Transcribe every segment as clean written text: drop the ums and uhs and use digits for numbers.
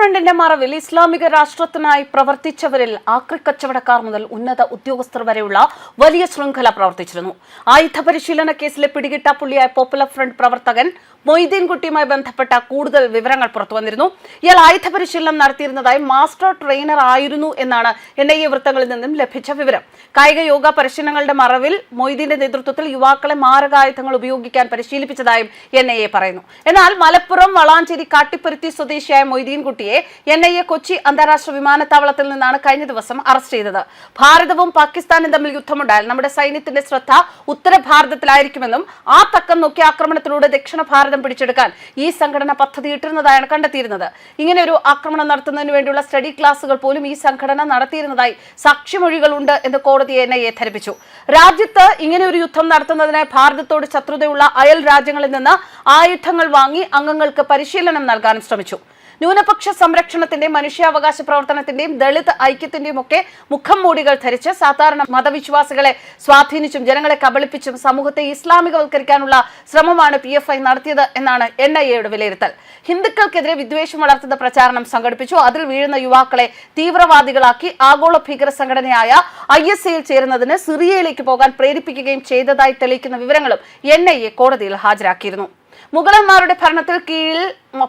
ഫ്രണ്ടിന്റെ മറവിൽ ഇസ്ലാമിക രാഷ്ട്രത്തിനായി പ്രവർത്തിച്ചവരിൽ ആക്രിക്കച്ചവടക്കാർ മുതൽ ഉന്നത ഉദ്യോഗസ്ഥർ വരെയുള്ള വലിയ ശൃംഖല പ്രവർത്തിച്ചിരുന്നു. ആയുധ പരിശീലന കേസിലെ പിടികിട്ടാപ്പുള്ളിയായ പോപ്പുലർ ഫ്രണ്ട് പ്രവർത്തകൻ മൊയ്തീൻകുട്ടിയുമായി ബന്ധപ്പെട്ട കൂടുതൽ വിവരങ്ങൾ പുറത്തുവന്നിരുന്നു. ഇയാൾ ആയുധ പരിശീലനം നടത്തിയിരുന്നതായി മാസ്റ്റർ ട്രെയിനർ ആയിരുന്നു എന്നാണ് NIA വൃത്തങ്ങളിൽ നിന്നും ലഭിച്ച വിവരം. കായിക യോഗ പരിശീലനങ്ങളുടെ മറവിൽ മൊയ്തീന്റെ നേതൃത്വത്തിൽ യുവാക്കളെ മാരകായുധങ്ങൾ ഉപയോഗിക്കാൻ പരിശീലിപ്പിച്ചതായും NIA പറയുന്നു. എന്നാൽ മലപ്പുറം വളാഞ്ചേരി കാട്ടിപ്പരുത്തി സ്വദേശിയായ മൊയ്തീൻകുട്ടിയെ NIA കൊച്ചി അന്താരാഷ്ട്ര വിമാനത്താവളത്തിൽ നിന്നാണ് കഴിഞ്ഞ ദിവസം അറസ്റ്റ് ചെയ്തത്. ഭാരതവും പാകിസ്ഥാനും തമ്മിൽ യുദ്ധമുണ്ടായാൽ നമ്മുടെ സൈന്യത്തിന്റെ ശ്രദ്ധ ഉത്തര ഭാരതത്തിലായിരിക്കുമെന്നും ആ തക്കം നോക്കി ആക്രമണത്തിലൂടെ ദക്ഷിണ ഭാരതം പിടിച്ചെടുക്കാൻ ഈ സംഘടന പദ്ധതിയിട്ടിരുന്നതായാണ് കണ്ടെത്തിയിരുന്നത്. ഇങ്ങനെ ഒരു ആക്രമണം നടത്തുന്നതിന് വേണ്ടിയുള്ള സ്റ്റഡി ക്ലാസുകൾ പോലും ഈ സംഘടന നടത്തിയിരുന്നതായി സാക്ഷിമൊഴികളുണ്ട് എന്ന് കോടതിയെ NIA ധരിപ്പിച്ചു. രാജ്യത്ത് ഇങ്ങനെ ഒരു യുദ്ധം നടത്തുന്നതിനായി ഭാരതത്തോട് ശത്രുതയുള്ള അയൽ രാജ്യങ്ങളിൽ നിന്ന് ആയുധങ്ങൾ വാങ്ങി അംഗങ്ങൾക്ക് പരിശീലനം നൽകാനും ശ്രമിച്ചു. ന്യൂനപക്ഷ സംരക്ഷണത്തിന്റെയും മനുഷ്യാവകാശ പ്രവർത്തനത്തിന്റെയും ദളിത് ഐക്യത്തിന്റെയും ഒക്കെ മുഖം മൂടികൾ ധരിച്ച് സാധാരണ മതവിശ്വാസികളെ സ്വാധീനിച്ചും ജനങ്ങളെ കബളിപ്പിച്ചും സമൂഹത്തെ ഇസ്ലാമികവൽക്കരിക്കാനുള്ള ശ്രമമാണ് PFI നടത്തിയത് എന്നാണ് NIAയുടെ വിലയിരുത്തൽ. ഹിന്ദുക്കൾക്കെതിരെ വിദ്വേഷം വളർത്തുന്ന പ്രചാരണം സംഘടിപ്പിച്ചു. അതിൽ വീഴുന്ന യുവാക്കളെ തീവ്രവാദികളാക്കി ആഗോള ഭീകര സംഘടനയായ ISIൽ ചേരുന്നതിന് സിറിയയിലേക്ക് പോകാൻ പ്രേരിപ്പിക്കുകയും ചെയ്തതായി തെളിയിക്കുന്ന വിവരങ്ങളും NIA കോടതിയിൽ ഹാജരാക്കിയിരുന്നു. മുഗളന്മാരുടെ ഭരണത്തിൽ കീഴിൽ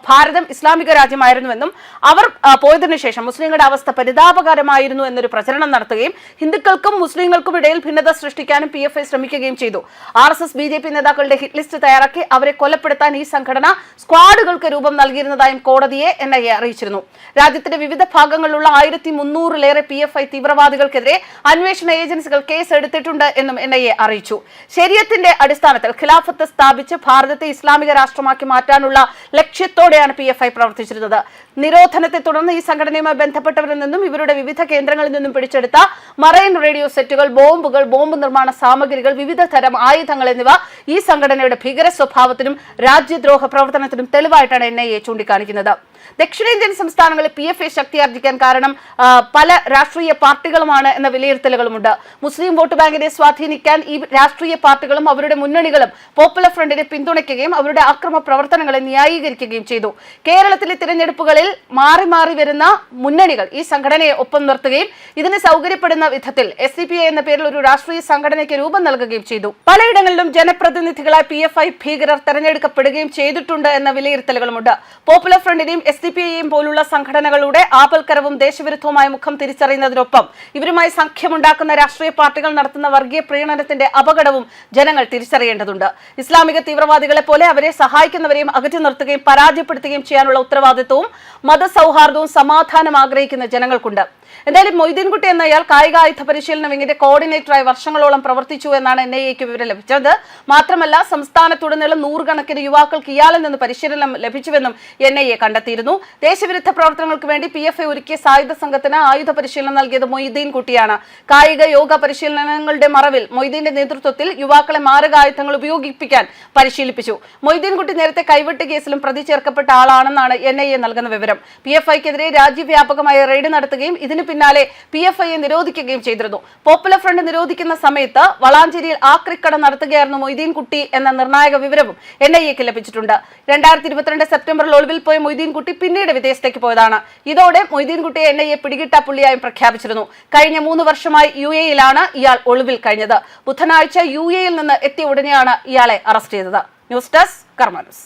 ഭാരതം ഇസ്ലാമിക രാജ്യമായിരുന്നുവെന്നും അവർ പോയതിനു ശേഷം മുസ്ലിങ്ങളുടെ അവസ്ഥ പരിതാപകരമായിരുന്നു എന്നൊരു പ്രചരണം നടത്തുകയും ഹിന്ദുക്കൾക്കും മുസ്ലിങ്ങൾക്കും ഇടയിൽ ഭിന്നത സൃഷ്ടിക്കാനും PFI ശ്രമിക്കുകയും ചെയ്തു. RSS BJP നേതാക്കളുടെ ഹിറ്റ് ലിസ്റ്റ് തയ്യാറാക്കി അവരെ കൊലപ്പെടുത്താൻ ഈ സംഘടന സ്ക്വാഡുകൾക്ക് രൂപം നൽകിയിരുന്നതായും കോടതിയെ NIA അറിയിച്ചിരുന്നു. രാജ്യത്തിന്റെ വിവിധ ഭാഗങ്ങളിലുള്ള 1300-ലേറെ PFI തീവ്രവാദികൾക്കെതിരെ അന്വേഷണ ഏജൻസികൾ കേസ് എടുത്തിട്ടുണ്ട് എന്നും NIA അറിയിച്ചു. ശരീഅത്തിന്റെ അടിസ്ഥാനത്തിൽ ഖിലാഫത്ത് സ്ഥാപിച്ച് ഭാരതത്തെ ഇസ്ലാമിക രാഷ്ട്രമാക്കി മാറ്റാനുള്ള ലക്ഷ്യത്തോടെയാണ് PFI പ്രവർത്തിച്ചിരുന്നത്. നിരോധനത്തെ തുടർന്ന് ഈ സംഘടനയുമായി ബന്ധപ്പെട്ടവരിൽ നിന്നും ഇവരുടെ വിവിധ കേന്ദ്രങ്ങളിൽ നിന്നും പിടിച്ചെടുത്ത മറൈൻ റേഡിയോ സെറ്റുകൾ, ബോംബുകൾ, ബോംബ് നിർമ്മാണ സാമഗ്രികൾ, വിവിധ തരം ആയുധങ്ങൾ എന്നിവ ഈ സംഘടനയുടെ ഭീകര സ്വഭാവത്തിനും രാജ്യദ്രോഹ പ്രവർത്തനത്തിനും തെളിവായിട്ടാണ് NIA ചൂണ്ടിക്കാണിക്കുന്നത്. ദക്ഷിണേന്ത്യൻ സംസ്ഥാനങ്ങളിൽ PFI ശക്തിയാർജിക്കാൻ കാരണം പല രാഷ്ട്രീയ പാർട്ടികളുമാണ് എന്ന വിലയിരുത്തലുകളുമുണ്ട്. മുസ്ലിം വോട്ട് ബാങ്കിനെ സ്വാധീനിക്കാൻ ഈ രാഷ്ട്രീയ പാർട്ടികളും അവരുടെ മുന്നണികളും പോപ്പുലർ ഫ്രണ്ടിനെ പിന്തുണയ്ക്കുകയും അവരുടെ അക്രമ പ്രവർത്തനങ്ങളെ ന്യായീകരിക്കുകയും ചെയ്തു. കേരളത്തിലെ തിരഞ്ഞെടുപ്പുകളിൽ മാറി മാറി വരുന്ന മുന്നണികൾ ഈ സംഘടനയെ ഒപ്പം നിർത്തുകയും ഇതിന് സൗകര്യപ്പെടുന്ന വിധത്തിൽ SDPI എന്ന പേരിൽ ഒരു രാഷ്ട്രീയ സംഘടനയ്ക്ക് രൂപം നൽകുകയും ചെയ്തു. പലയിടങ്ങളിലും ജനപ്രതിനിധികളായി PFI ഭീകരർ തെരഞ്ഞെടുക്കപ്പെടുകയും ചെയ്തിട്ടുണ്ട് എന്ന വിലയിരുത്തലുകളുമുണ്ട്. പോപ്പുലർ ഫ്രണ്ടിനെയും SDPIയെയും പോലുള്ള സംഘടനകളുടെ ആപൽക്കരവും ദേശവിരുദ്ധവുമായ മുഖം തിരിച്ചറിയുന്നതിനൊപ്പം ഇവരുമായി സഖ്യമുണ്ടാക്കുന്ന രാഷ്ട്രീയ പാർട്ടികൾ നടത്തുന്ന വർഗീയ പ്രീണനത്തിന്റെ അപകടവും ജനങ്ങൾ തിരിച്ചറിയേണ്ടതുണ്ട്. ഇസ്ലാമിക തീവ്രവാദികളെ പോലെ അവരെ സഹായിക്കുന്നവരെയും അകറ്റി നിർത്തുകയും പരാജയപ്പെടുത്തുകയും ചെയ്യാനുള്ള ഉത്തരവാദിത്വവും മതസൗഹാർദ്ദവും സമാധാനം ആഗ്രഹിക്കുന്ന ജനങ്ങൾക്കുണ്ട്. എന്തായാലും മൊയ്തീൻകുട്ടി എന്നയാൾ കായിക ആയുധ പരിശീലന വിങ്ങിന്റെ കോർഡിനേറ്ററായി വർഷങ്ങളോളം പ്രവർത്തിച്ചു എന്നാണ് NIAക്ക് വിവരം ലഭിച്ചത്. മാത്രമല്ല സംസ്ഥാനത്തുടനീളം നൂറുകണക്കിന് യുവാക്കൾക്ക് ഇയാളിൽ നിന്ന് പരിശീലനം ലഭിച്ചുവെന്നും NIA കണ്ടെത്തിയിരുന്നു. ദേശവിരുദ്ധ പ്രവർത്തനങ്ങൾക്ക് വേണ്ടി PFI ഒരുക്കിയ സായുധ സംഘത്തിന് ആയുധ പരിശീലനം നൽകിയത് മൊയ്തീൻകുട്ടിയാണ്. കായിക യോഗ പരിശീലനങ്ങളുടെ മറവിൽ മൊയ്തീന്റെ നേതൃത്വത്തിൽ യുവാക്കളെ മാരകായുധങ്ങൾ ഉപയോഗിപ്പിക്കാൻ പരിശീലിപ്പിച്ചു. മൊയ്തീൻകുട്ടി നേരത്തെ കൈവെട്ട് കേസിലും പ്രതി ചേർക്കപ്പെട്ട ആളാണെന്നാണ് NIA നൽകുന്ന വിവരം. PFIക്കെതിരെ രാജ്യവ്യാപകമായ റെയ്ഡ് നടത്തുകയും ഇതിന് പിന്നാലെ PFIയെ നിരോധിക്കുകയും ചെയ്തിരുന്നു. പോപ്പുലർ ഫ്രണ്ട് നിരോധിക്കുന്ന സമയത്ത് വളാഞ്ചേരിയിൽ ആക്രിക്കട നടത്തുകയായിരുന്നു മൊയ്തീൻകുട്ടി എന്ന നിർണായക വിവരവും NIAക്ക് ലഭിച്ചിട്ടുണ്ട്. 2022 സെപ്റ്റംബറിൽ ഒളിവിൽ പോയ മൊയ്തീൻകുട്ടി പിന്നീട് വിദേശത്തേക്ക് പോയതാണ്. ഇതോടെ മൊയ്തീൻകുട്ടിയെ NIA പിടികിട്ടാപ്പുള്ളിയായും പ്രഖ്യാപിച്ചിരുന്നു. കഴിഞ്ഞ 3 വർഷമായി UAEയിലാണ് ഇയാൾ ഒളിവിൽ കഴിഞ്ഞത്. ബുധനാഴ്ച UAEയിൽ നിന്ന് എത്തിയ ഉടനെയാണ് ഇയാളെ അറസ്റ്റ് ചെയ്തത്. ന്യൂസ് ഡെസ്ക് കർമ്മ ന്യൂസ്.